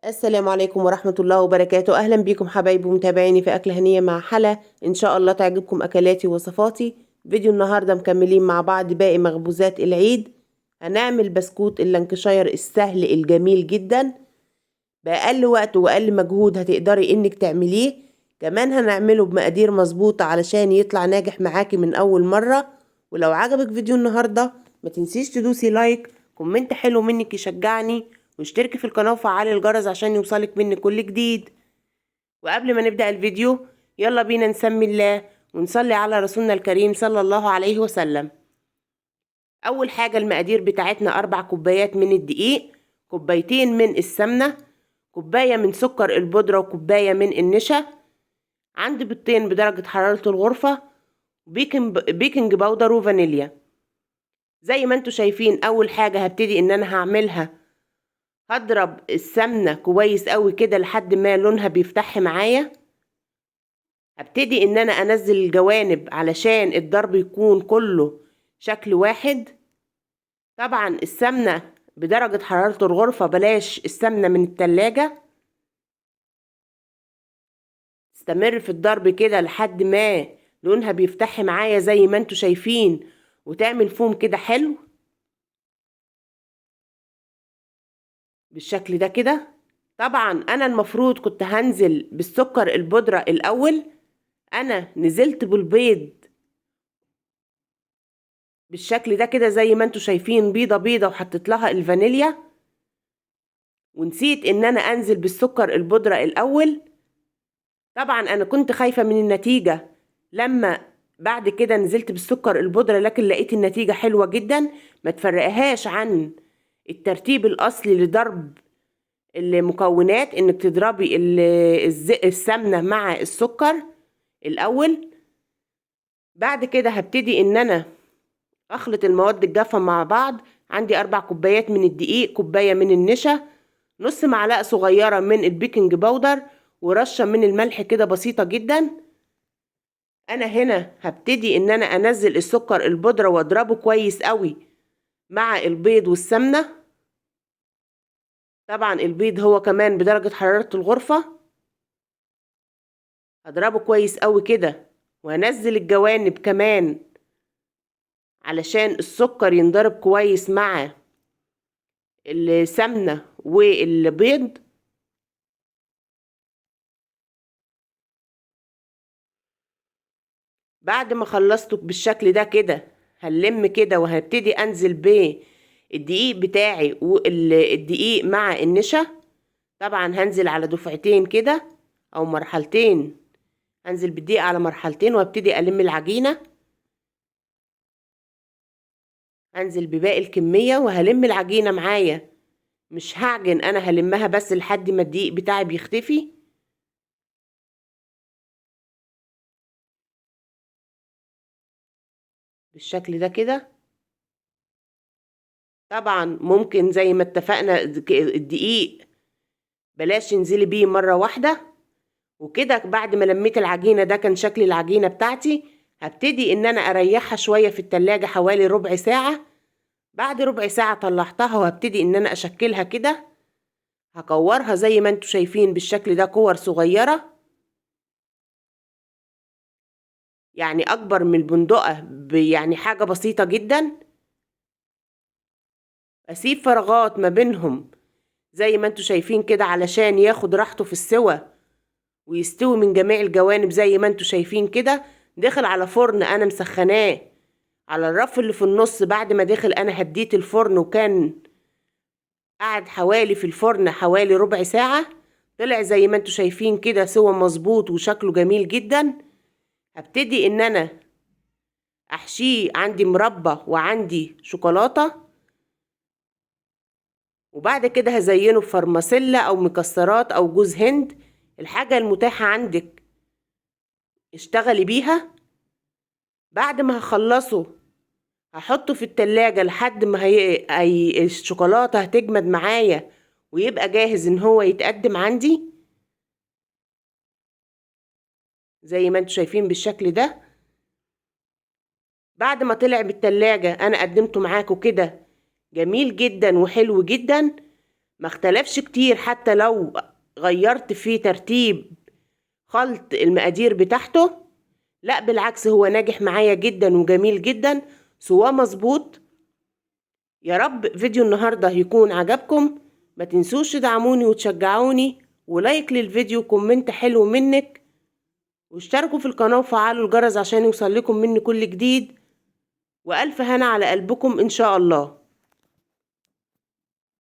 السلام عليكم ورحمة الله وبركاته. أهلا بكم حبايبي ومتابعيني في أكلة هنية مع حلا. إن شاء الله تعجبكم أكلاتي ووصفاتي. فيديو النهاردة مكملين مع بعض باقي مخبوزات العيد. هنعمل بسكوت اللانكشاير السهل الجميل جدا بأقل وقت وأقل مجهود هتقدري إنك تعمليه. كمان هنعمله بمقادير مظبوطة علشان يطلع ناجح معاكي من أول مرة. ولو عجبك فيديو النهاردة ما تنسيش تدوسي لايك، كومنت حلو منك يشجعني، واشتركي في القناة وفعلي الجرس عشان يوصلك مني كل جديد. وقبل ما نبدأ الفيديو يلا بينا نسمي الله ونصلي على رسولنا الكريم صلى الله عليه وسلم. أول حاجة المقادير بتاعتنا 4 كوبايات من الدقيق، كوبايتين من السمنة، كوباية من سكر البودرة وكوباية من النشا، عندي بيضتين بدرجة حرارة الغرفة، بيكنج باودر وفانيليا. زي ما انتوا شايفين أول حاجة هبتدي إن أنا هعملها، هضرب السمنة كويس قوي كده لحد ما لونها بيفتح معايا. هبتدي ان انا انزل الجوانب علشان الضرب يكون كله شكل واحد. طبعا السمنة بدرجة حرارة الغرفة، بلاش السمنة من التلاجة. استمر في الضرب كده لحد ما لونها بيفتح معايا زي ما انتوا شايفين، وتعمل فوم كده حلو بالشكل ده كده. طبعا انا المفروض كنت هنزل بالسكر البودرة الاول، انا نزلت بالبيض بالشكل ده كده زي ما انتوا شايفين، بيضة بيضة، وحطيت لها الفانيليا، ونسيت ان انا انزل بالسكر البودرة الاول. طبعا انا كنت خايفة من النتيجة لما بعد كده نزلت بالسكر البودرة، لكن لقيت النتيجة حلوة جدا. ما تفرقهاش عن الترتيب الاصلي لضرب المكونات، انك تضربي السمنة مع السكر الاول. بعد كده هبتدي ان انا اخلط المواد الجافة مع بعض. عندي 4 كوبايات من الدقيق، كوباية من النشا، نص معلقة صغيرة من البيكنج باودر، ورشة من الملح كده بسيطة جدا. انا هنا هبتدي ان انا انزل السكر البودرة واضربه كويس قوي مع البيض والسمنة. طبعا البيض هو كمان بدرجة حرارة الغرفة. هضربه كويس قوي كده وهنزل الجوانب كمان علشان السكر ينضرب كويس مع السمنة والبيض. بعد ما خلصته بالشكل ده كده هنلم كده وهبتدي انزل بالدقيق بتاعي والدقيق مع النشا. طبعا هنزل على دفعتين كده او مرحلتين، هنزل بالدقيق على مرحلتين وابتدي الم العجينة. هنزل بباقي الكمية وهلم العجينة معايا، مش هعجن، انا هلمها بس لحد ما الدقيق بتاعي بيختفي بالشكل ده كده. طبعا ممكن زي ما اتفقنا الدقيق بلاش تنزلي بيه مرة واحدة وكده. بعد ما لميت العجينة، ده كان شكل العجينة بتاعتي. هبتدي ان انا اريحها شوية في التلاجة حوالي ربع ساعة. بعد ربع ساعة طلعتها وهبتدي ان انا اشكلها كده. هكورها زي ما انتوا شايفين بالشكل ده، كور صغيرة يعني اكبر من البندقة، يعني حاجة بسيطة جدا. اسيب فراغات ما بينهم زي ما انتوا شايفين كده علشان ياخد راحته في السوى ويستوي من جميع الجوانب زي ما انتوا شايفين كده. داخل على فرن انا مسخناه على الرف اللي في النص. بعد ما دخل انا هديت الفرن، وكان قعد حوالي في الفرن حوالي ربع ساعة. طلع زي ما انتوا شايفين كده سوى مظبوط وشكله جميل جدا. هبتدي ان انا احشيه، عندي مربى وعندي شوكولاتة، وبعد كده هزينه بفرماسيلا او مكسرات او جوز هند، الحاجة المتاحة عندك اشتغلي بيها. بعد ما هخلصه هحطه في التلاجة لحد ما الشوكولاتة هتجمد معايا ويبقى جاهز ان هو يتقدم عندي زي ما انتوا شايفين بالشكل ده. بعد ما طلع بالتلاجة انا قدمته معاكم كده جميل جدا وحلو جدا. ما اختلفش كتير، حتى لو غيرت في ترتيب خلط المقادير بتاعته. لا بالعكس، هو ناجح معايا جدا وجميل جدا، سواه مظبوط. يا رب فيديو النهاردة يكون عجبكم. ما تنسوش تدعموني وتشجعوني، ولايك للفيديو وكومنت حلو منك، واشتركوا في القناة وفعلوا الجرس عشان يوصل لكم مني كل جديد. وألف هنا على قلبكم إن شاء الله.